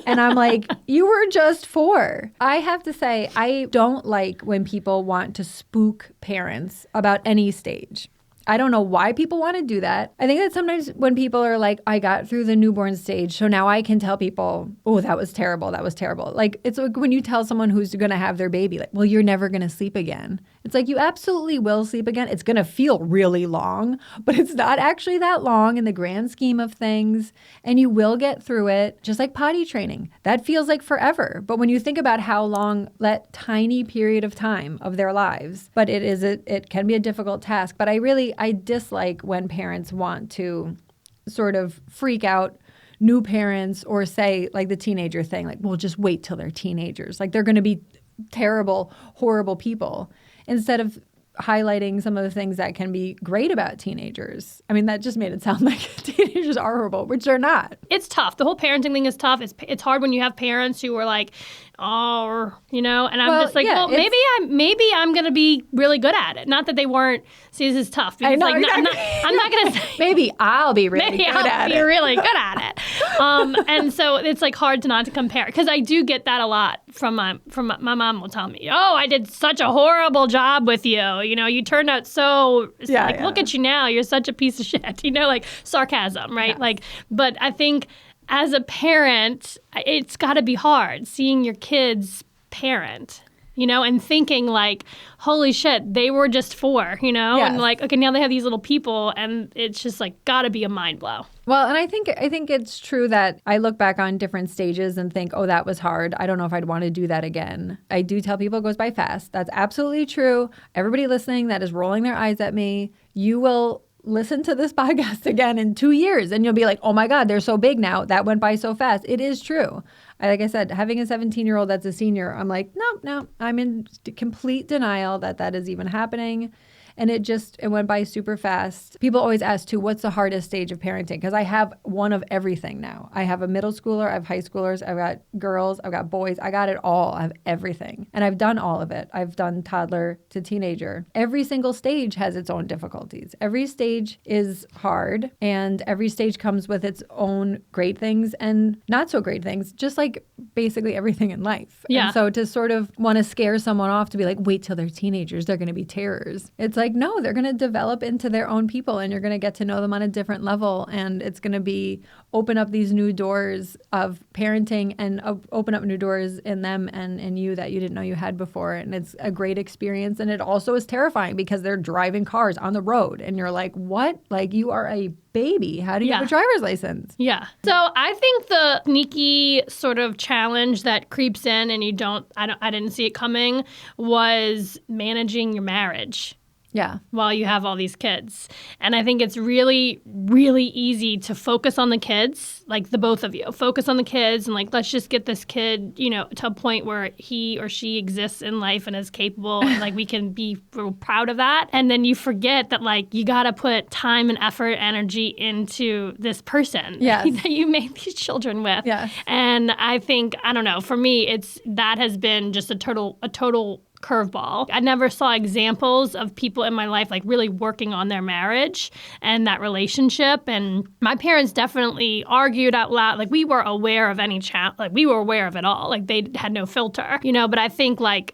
And I'm like, you were just 4. I have to say, I don't like when people want to spook parents about any stage. I don't know why people want to do that. I think that sometimes when people are like, I got through the newborn stage, so now I can tell people, oh, that was terrible. That was terrible. Like, it's like when you tell someone who's going to have their baby, like, well, you're never going to sleep again. It's like, you absolutely will sleep again. It's going to feel really long, but it's not actually that long in the grand scheme of things. And you will get through it, just like potty training. That feels like forever. But when you think about how long that tiny period of time of their lives, but it can be a difficult task. But I dislike when parents want to sort of freak out new parents or say like the teenager thing, like, well, just wait till they're teenagers. Like they're going to be terrible, horrible people, instead of highlighting some of the things that can be great about teenagers. I mean, that just made it sound like teenagers are horrible, which they're not. It's tough. The whole parenting thing is tough. It's hard when you have parents who are like, oh, and I'm just like, yeah, well, maybe I'm going to be really good at it. Not that they weren't. See, this is tough. Because, I know, like, exactly. I'm not going to say. Maybe I'll be really maybe good I'll at be it. really good at it. And so it's like hard to not to compare, because I do get that a lot from my mom will tell me, oh, I did such a horrible job with you. You turned out so look at you now. You're such a piece of shit. Like sarcasm, right? Yes. Like, but I think as a parent, it's got to be hard seeing your kids parent, and thinking like, holy shit, they were just 4, Yes. and like, okay, now they have these little people, and it's just like got to be a mind blow. Well, and I think it's true that I look back on different stages and think, oh, that was hard. I don't know if I'd want to do that again. I do tell people it goes by fast. That's absolutely true. Everybody listening that is rolling their eyes at me, you will listen to this podcast again in 2 years and you'll be like, oh my God, they're so big now. That went by so fast. It is true. Like I said, having a 17-year-old that's a senior, I'm like, no, I'm in complete denial that is even happening. And it went by super fast. People always ask too, what's the hardest stage of parenting? Because I have one of everything now. I have a middle schooler, I have high schoolers, I've got girls, I've got boys. I got it all. I have everything. And I've done all of it. I've done toddler to teenager. Every single stage has its own difficulties. Every stage is hard, and every stage comes with its own great things and not so great things, just like basically everything in life. Yeah. And so to sort of want to scare someone off to be like, wait till they're teenagers, they're going to be terrors. It's like, no, they're going to develop into their own people, and you're going to get to know them on a different level. And it's going to open up these new doors of parenting and open up new doors in them and in you that you didn't know you had before. And it's a great experience. And it also is terrifying because they're driving cars on the road and you're like, what? Like, you are a baby. How do you have a driver's license? Yeah. So I think the sneaky sort of challenge that creeps in and I didn't see it coming was managing your marriage. Yeah. While you have all these kids. And I think it's really, really easy to focus on the kids, like the both of you. Focus on the kids and like, let's just get this kid, to a point where he or she exists in life and is capable and like we can be real proud of that. And then you forget that like you got to put time and effort, energy into this person that you made these children with. Yes. And I think, I don't know, for me, that has been just a total curveball. I never saw examples of people in my life like really working on their marriage and that relationship. And my parents definitely argued out loud. Like, we were aware of any like we were aware of it all. Like, they had no filter, but I think like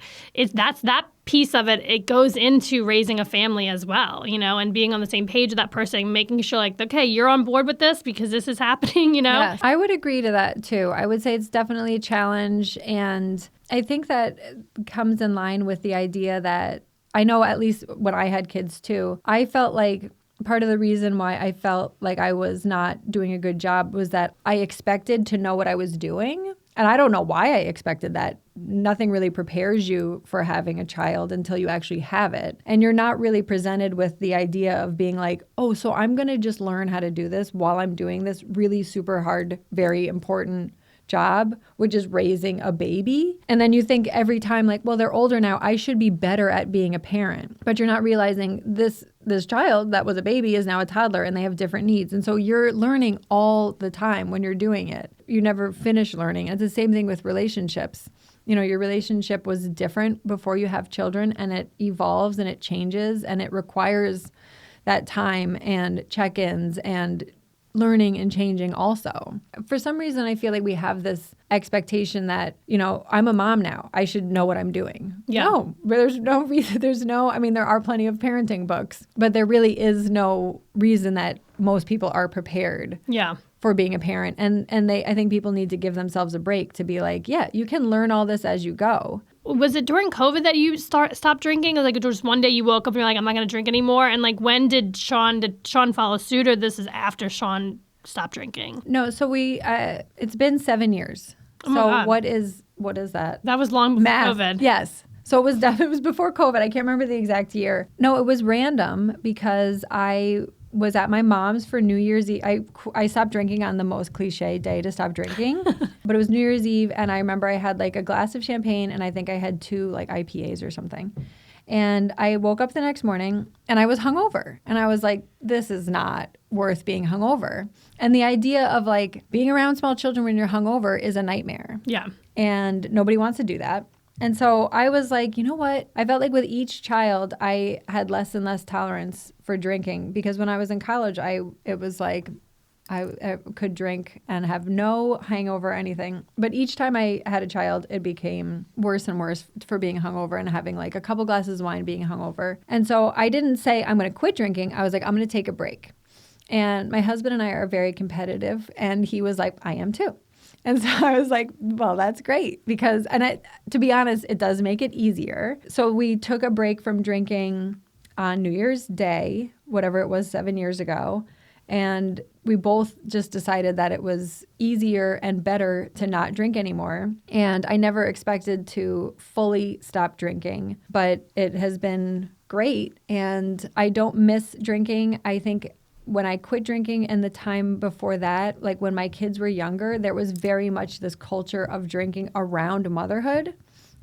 that's that piece of it. It goes into raising a family as well, and being on the same page with that person, making sure like, okay, you're on board with this because this is happening, Yes, I would agree to that too. I would say it's definitely a challenge. And I think that comes in line with the idea that I know, at least when I had kids too, I felt like part of the reason why I felt like I was not doing a good job was that I expected to know what I was doing. And I don't know why I expected that. Nothing really prepares you for having a child until you actually have it. And you're not really presented with the idea of being like, oh, so I'm going to just learn how to do this while I'm doing this really super hard, very important job, which is raising a baby. And then you think every time like, well, they're older now, I should be better at being a parent. But you're not realizing this child that was a baby is now a toddler and they have different needs. And so you're learning all the time when you're doing it. You never finish learning. It's the same thing with relationships. Your relationship was different before you have children, and it evolves and it changes, and it requires that time and check-ins and learning and changing also. For some reason, I feel like we have this expectation that, I'm a mom now. I should know what I'm doing. Yeah. No, there's no reason. There are plenty of parenting books, but there really is no reason that most people are prepared. Yeah. For being a parent. And I think people need to give themselves a break to be like, yeah, you can learn all this as you go. Was it during COVID that you stopped drinking? Or like just one day you woke up and you're like, I'm not going to drink anymore? And like, when did Sean follow suit, or this is after Sean stopped drinking? No, so it's been 7 years. Oh my God. What is that? That was long before Math. COVID. Yes. So it was before COVID. I can't remember the exact year. No, it was random because I was at my mom's for New Year's Eve. I stopped drinking on the most cliche day to stop drinking, but it was New Year's Eve, and I remember I had like a glass of champagne, and I think I had 2 like IPAs or something. And I woke up the next morning, and I was hungover, and I was like, this is not worth being hungover. And the idea of like being around small children when you're hungover is a nightmare. Yeah. And nobody wants to do that. And so I was like, you know what? I felt like with each child, I had less and less tolerance for drinking, because when I was in college, it was like I could drink and have no hangover or anything. But each time I had a child, it became worse and worse for being hungover and having like a couple glasses of wine being hungover. And so I didn't say I'm going to quit drinking. I was like, I'm going to take a break. And my husband and I are very competitive. And he was like, I am too. And so I was like, well, that's great, because, to be honest, it does make it easier. So we took a break from drinking on New Year's Day, whatever it was 7 years ago. And we both just decided that it was easier and better to not drink anymore. And I never expected to fully stop drinking, but it has been great. And I don't miss drinking. I think when I quit drinking and the time before that, like when my kids were younger, there was very much this culture of drinking around motherhood,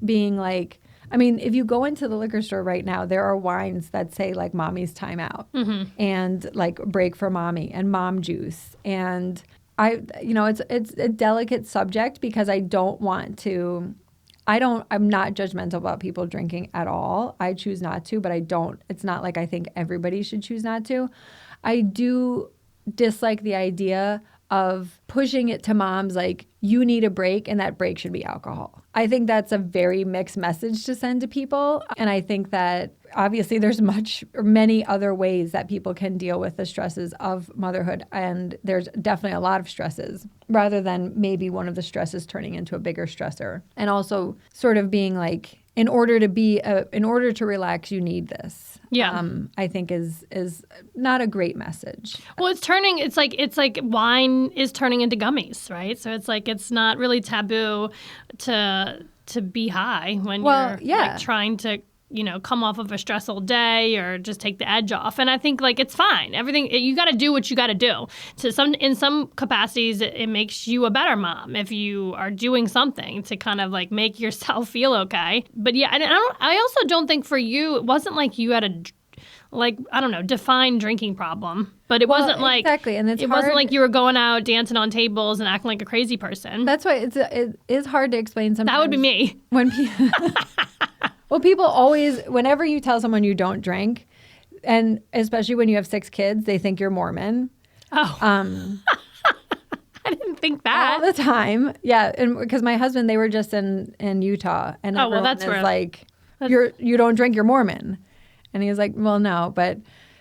being like, if you go into the liquor store right now, there are wines that say like mommy's time out, and like break for mommy and mom juice. And it's a delicate subject, because I'm not judgmental about people drinking at all. I choose not to, but it's not like I think everybody should choose not to. I do dislike the idea of pushing it to moms like, you need a break, and that break should be alcohol. I think that's a very mixed message to send to people. And I think that obviously there's many other ways that people can deal with the stresses of motherhood. And there's definitely a lot of stresses, rather than maybe one of the stresses turning into a bigger stressor. And also sort of being like, in order to relax, you need this. Yeah. I think is not a great message. Well, it's like wine is turning into gummies, right? So it's like, it's not really taboo to be high when you're like trying to, come off of a stressful day or just take the edge off. And I think like it's fine. Everything, you got to do what you got to do. In some capacities, it makes you a better mom if you are doing something to kind of like make yourself feel okay. But yeah, and I also don't think for you, it wasn't like you had a defined drinking problem, but it wasn't like exactly, and it wasn't like you were going out dancing on tables and acting like a crazy person. That's why it is hard to explain sometimes. That would be me. When well, people always, whenever you tell someone you don't drink, and especially when you have 6 kids, they think you're Mormon. Oh. I didn't think that. All the time. Yeah, and because my husband, they were just in Utah, and everyone that's is where, like, you don't drink, you're Mormon. And he was like, well, no, but...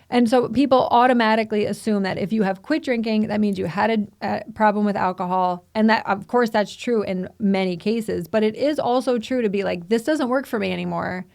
And so people automatically assume that if you have quit drinking, that means you had a problem with alcohol. And that, of course, that's true in many cases. But it is also true to be like, this doesn't work for me anymore.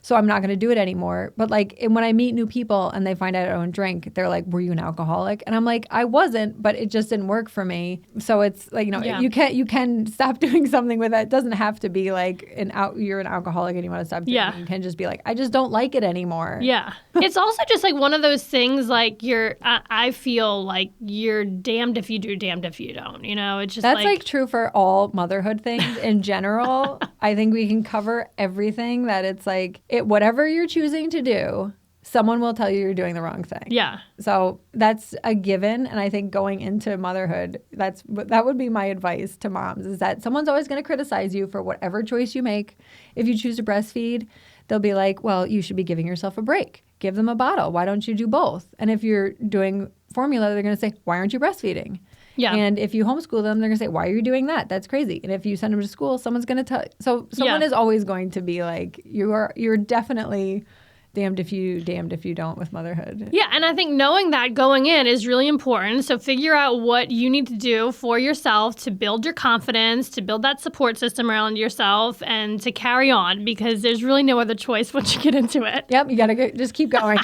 so I'm not going to do it anymore. But like when I meet new people and they find out I don't drink, they're like, were you an alcoholic? And I'm like, I wasn't, but it just didn't work for me. So it's like, you can stop doing something with it. It doesn't have to be like you're an alcoholic and you want to stop drinking. You can just be like, I just don't like it anymore. Yeah. It's also just like one of those things like I feel like you're damned if you do, damned if you don't. It's just that's like true for all motherhood things in general. I think we can cover everything that it's like whatever you're choosing to do, someone will tell you you're doing the wrong thing. Yeah. So that's a given. And I think going into motherhood, that would be my advice to moms, is that someone's always going to criticize you for whatever choice you make. If you choose to breastfeed, they'll be like, well, you should be giving yourself a break. Give them a bottle. Why don't you do both? And if you're doing formula, they're going to say, why aren't you breastfeeding? Yeah. And if you homeschool them, they're going to say, why are you doing that? That's crazy. And if you send them to school, someone's going to tell. So someone is always going to be like, you're definitely damned if you don't with motherhood. Yeah, and I think knowing that going in is really important. So figure out what you need to do for yourself to build your confidence, to build that support system around yourself, and to carry on, because there's really no other choice once you get into it. Yep, you got to just keep going.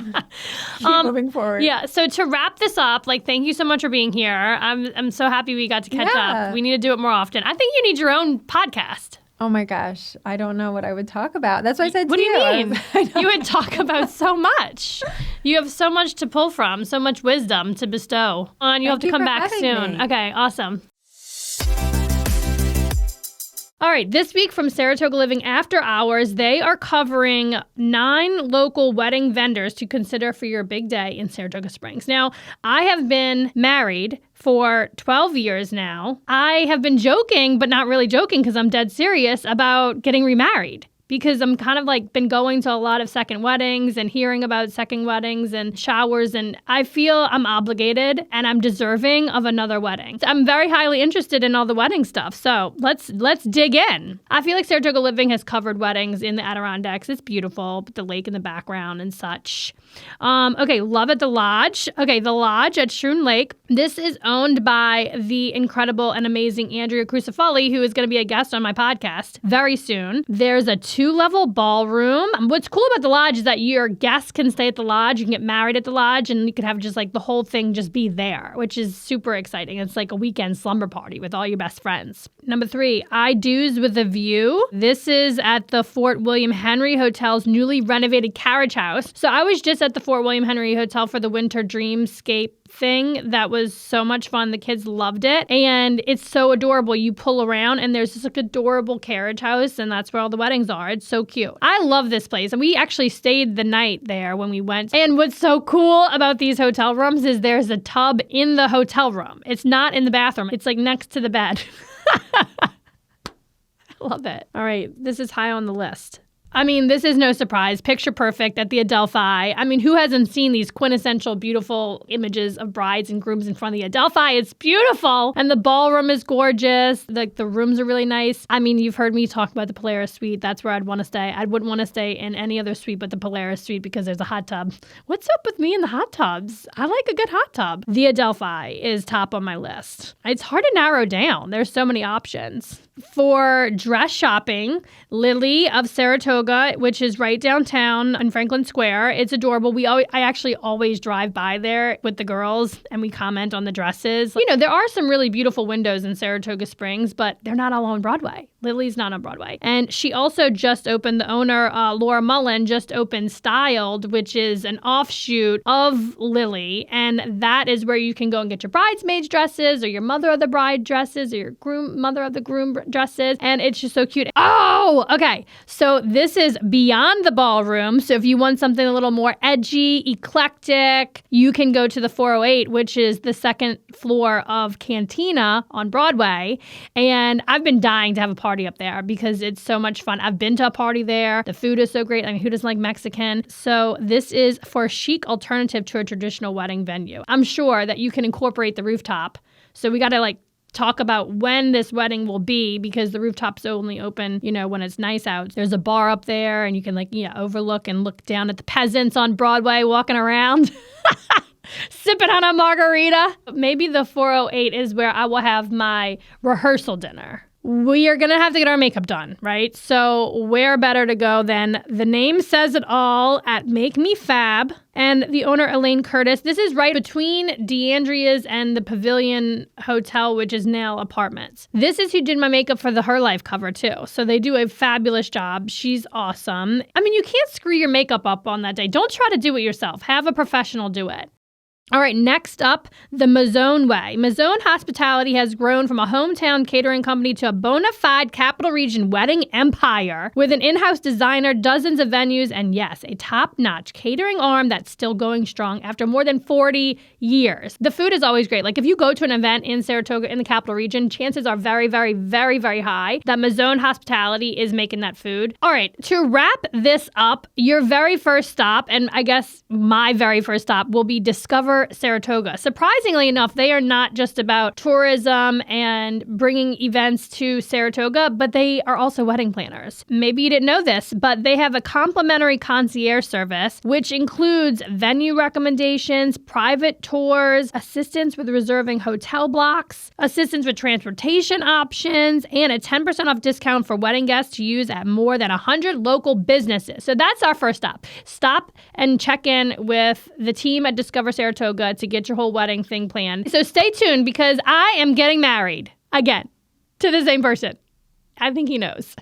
Keep moving forward. Yeah, so to wrap this up, thank you so much for being here. I'm so happy we got to catch up. We need to do it more often. I think you need your own podcast. Oh my gosh, I don't know what I would talk about. That's what I said to you. What do you mean? You would talk about so much. You have so much to pull from, so much wisdom to bestow. And you have to come back soon. Okay, awesome. All right, this week from Saratoga Living After Hours, they are covering 9 local wedding vendors to consider for your big day in Saratoga Springs. Now, I have been married for 12 years now. I have been joking, but not really joking because I'm dead serious about getting remarried. Because I'm kind of been going to a lot of second weddings and hearing about second weddings and showers, and I feel I'm obligated and I'm deserving of another wedding. I'm very highly interested in all the wedding stuff, so let's dig in. I feel like Saratoga Living has covered weddings in the Adirondacks. It's beautiful, with the lake in the background and such. Okay, Love at the Lodge. Okay, the Lodge at Shroon Lake. This is owned by the incredible and amazing Andrea Crucifulli, who is going to be a guest on my podcast very soon. There's a 2-level ballroom. What's cool about the Lodge is that your guests can stay at the Lodge. You can get married at the Lodge, and you could have just the whole thing just be there, which is super exciting. It's like a weekend slumber party with all your best friends. Number 3, I Do's with a View. This is at the Fort William Henry Hotel's newly renovated carriage house. So I was just at the Fort William Henry Hotel for the Winter Dreamscape thing. That was so much fun. The kids loved it. And it's so adorable. You pull around and there's this adorable carriage house, and that's where all the weddings are. It's so cute. I love this place. And we actually stayed the night there when we went. And what's so cool about these hotel rooms is there's a tub in the hotel room. It's not in the bathroom. It's next to the bed. I love it. All right. This is high on the list. I mean, this is no surprise. Picture perfect at the Adelphi. I mean, who hasn't seen these quintessential, beautiful images of brides and grooms in front of the Adelphi? It's beautiful. And the ballroom is gorgeous. The rooms are really nice. I mean, you've heard me talk about the Polaris Suite. That's where I'd want to stay. I wouldn't want to stay in any other suite but the Polaris Suite because there's a hot tub. What's up with me and the hot tubs? I like a good hot tub. The Adelphi is top on my list. It's hard to narrow down. There's so many options. For dress shopping, Lily of Saratoga, which is right downtown in Franklin Square. It's adorable. I actually always drive by there with the girls and we comment on the dresses. There are some really beautiful windows in Saratoga Springs, but they're not all on Broadway. Lily's not on Broadway. And she also just opened, the owner, Laura Mullen, just opened Styled, which is an offshoot of Lily. And that is where you can go and get your bridesmaids dresses or your mother of the bride dresses or your mother of the groom dresses. And it's just so cute. Oh, okay. So this is beyond the ballroom. So if you want something a little more edgy, eclectic, you can go to the 408, which is the second floor of Cantina on Broadway. And I've been dying to have a party up there because it's so much fun. I've been to a party there. The food is so great. I mean, who doesn't like Mexican? So this is for a chic alternative to a traditional wedding venue. I'm sure that you can incorporate the rooftop. So we got to talk about when this wedding will be because the rooftops only open, when it's nice out. There's a bar up there and you can overlook and look down at the peasants on Broadway walking around. Sipping on a margarita. Maybe the 408 is where I will have my rehearsal dinner. we are going to have to get our makeup done, right? So where better to go than the name says it all at Make Me Fab and the owner, Elaine Curtis. This is right between DeAndrea's and the Pavilion Hotel, which is Nail Apartments. This is who did my makeup for the Her Life cover too. So they do a fabulous job. She's awesome. I mean, you can't screw your makeup up on that day. Don't try to do it yourself. Have a professional do it. All right, next up, the Mazzone way. Mazzone Hospitality has grown from a hometown catering company to a bona fide capital region wedding empire with an in-house designer, dozens of venues, and yes, a top-notch catering arm that's still going strong after more than 40 years. The food is always great. Like if you go to an event in Saratoga in the capital region, chances are very, very, very, very high that Mazzone Hospitality is making that food. All right, to wrap this up, your very first stop, and I guess my very first stop, will be Discover Saratoga. Surprisingly enough, they are not just about tourism and bringing events to Saratoga, but they are also wedding planners. Maybe you didn't know this, but they have a complimentary concierge service, which includes venue recommendations, private tours, assistance with reserving hotel blocks, assistance with transportation options, and a 10% off discount for wedding guests to use at more than 100 local businesses. So that's our first stop. Stop and check in with the team at Discover Saratoga to get your whole wedding thing planned. So stay tuned because I am getting married again to the same person. I think he knows.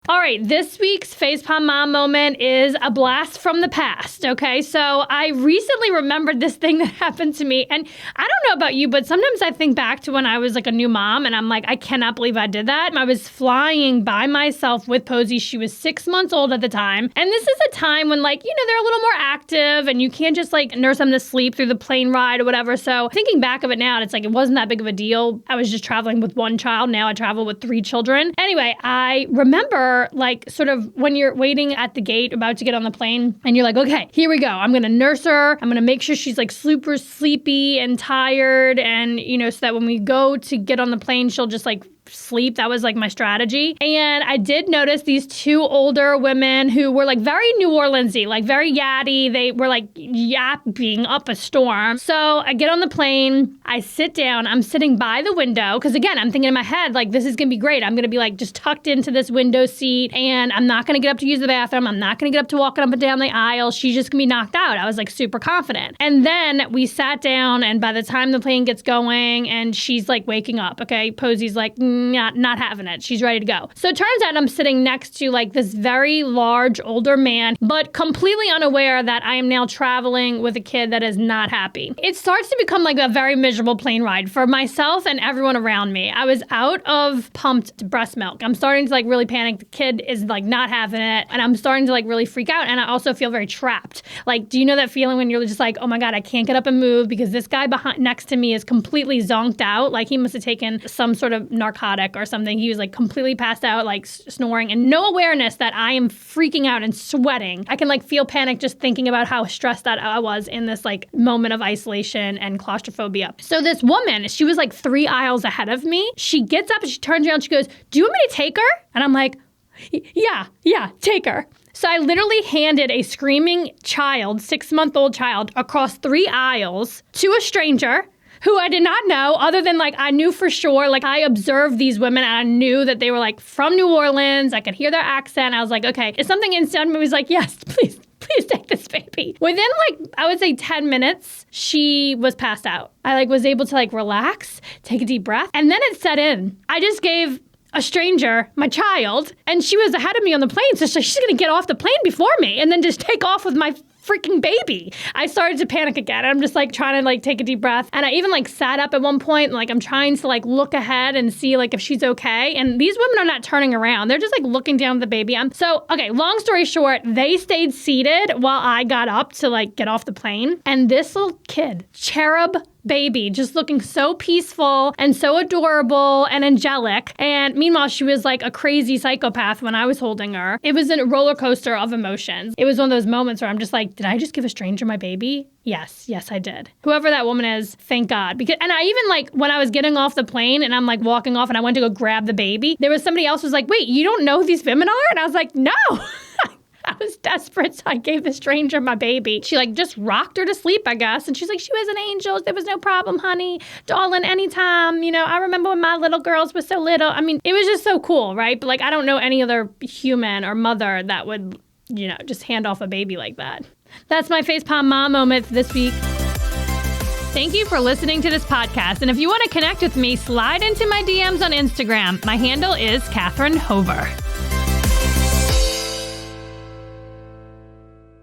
All right, this week's Facepalm Mom moment is a blast from the past, okay? So I recently remembered this thing that happened to me, and I don't know about you, but sometimes I think back to when I was like a new mom, and I'm like, I cannot believe I did that. I was flying by myself with Posey. She was 6 months old at the time, and this is a time when, like, you know, they're a little more active, and you can't just, like, nurse them to sleep through the plane ride or whatever. So thinking back of it now, it's like it wasn't that big of a deal. I was just traveling with one child. Now I travel with 3 children. Anyway, I remember like sort of when you're waiting at the gate about to get on the plane and you're like, okay, here we go. I'm going to nurse her. I'm going to make sure she's like super sleepy and tired. And, you know, so that when we go to get on the plane, she'll just like sleep. That was like my strategy. And I did notice these 2 older women who were like very New Orleans-y, like very yatty. They were like yapping up a storm. So I get on the plane, I sit down, I'm sitting by the window. Cause again, I'm thinking in my head, like, this is gonna be great. I'm gonna be like just tucked into this window seat and I'm not gonna get up to use the bathroom. I'm not gonna get up to walking up and down the aisle. She's just gonna be knocked out. I was like super confident. And then we sat down and by the time the plane gets going and she's like waking up, okay, Posey's like, not having it. She's ready to go. So it turns out I'm sitting next to like this very large older man, but completely unaware that I am now traveling with a kid that is not happy. It starts to become like a very miserable plane ride for myself and everyone around me. I was out of pumped breast milk. I'm starting to like really panic. The kid is like not having it. And I'm starting to like really freak out. And I also feel very trapped. Like, do you know that feeling when you're just like, oh my God, I can't get up and move because this guy next to me is completely zonked out. Like he must have taken some sort of narcotic or something. He was like completely passed out, like snoring and no awareness that I am freaking out and sweating. I can like feel panic just thinking about how stressed that I was in this like moment of isolation and claustrophobia. So this woman, she was like 3 aisles ahead of me. She gets up and she turns around and she goes, do you want me to take her? And I'm like, yeah, take her. So I literally handed a screaming child, 6-month-old child, across 3 aisles to a stranger who I did not know, other than like I knew for sure, like I observed these women and I knew that they were like from New Orleans. I could hear their accent. I was like, okay, if something inside me was like, yes, please take this baby. Within like, I would say 10 minutes, she was passed out. I like was able to like relax, take a deep breath. And then it set in. I just gave a stranger my child and she was ahead of me on the plane. So she's going to get off the plane before me and then just take off with my freaking baby. I started to panic again. I'm just like trying to like take a deep breath. And I even like sat up at one point and like I'm trying to like look ahead and see like if she's okay. And these women are not turning around. They're just like looking down at the baby. So, okay, long story short, they stayed seated while I got up to like get off the plane. And this little kid, cherub baby, just looking so peaceful and so adorable and angelic. And meanwhile, she was like a crazy psychopath when I was holding her. It was a roller coaster of emotions. It was one of those moments where I'm just like, did I just give a stranger my baby? Yes, I did. Whoever that woman is, thank God. And I even like, when I was getting off the plane and I'm like walking off and I went to go grab the baby, there was somebody else who was like, wait, you don't know who these women are? And I was like, no. I was desperate, so I gave the stranger my baby. She just rocked her to sleep, I guess. And she's like, she was an angel. There was no problem, honey. Darling, anytime. I remember when my little girls were so little. I mean, it was just so cool, right? But I don't know any other human or mother that would, just hand off a baby like that. That's my facepalm mom moment this week. Thank you for listening to this podcast. And if you want to connect with me, slide into my DMs on Instagram. My handle is Catherine Hover.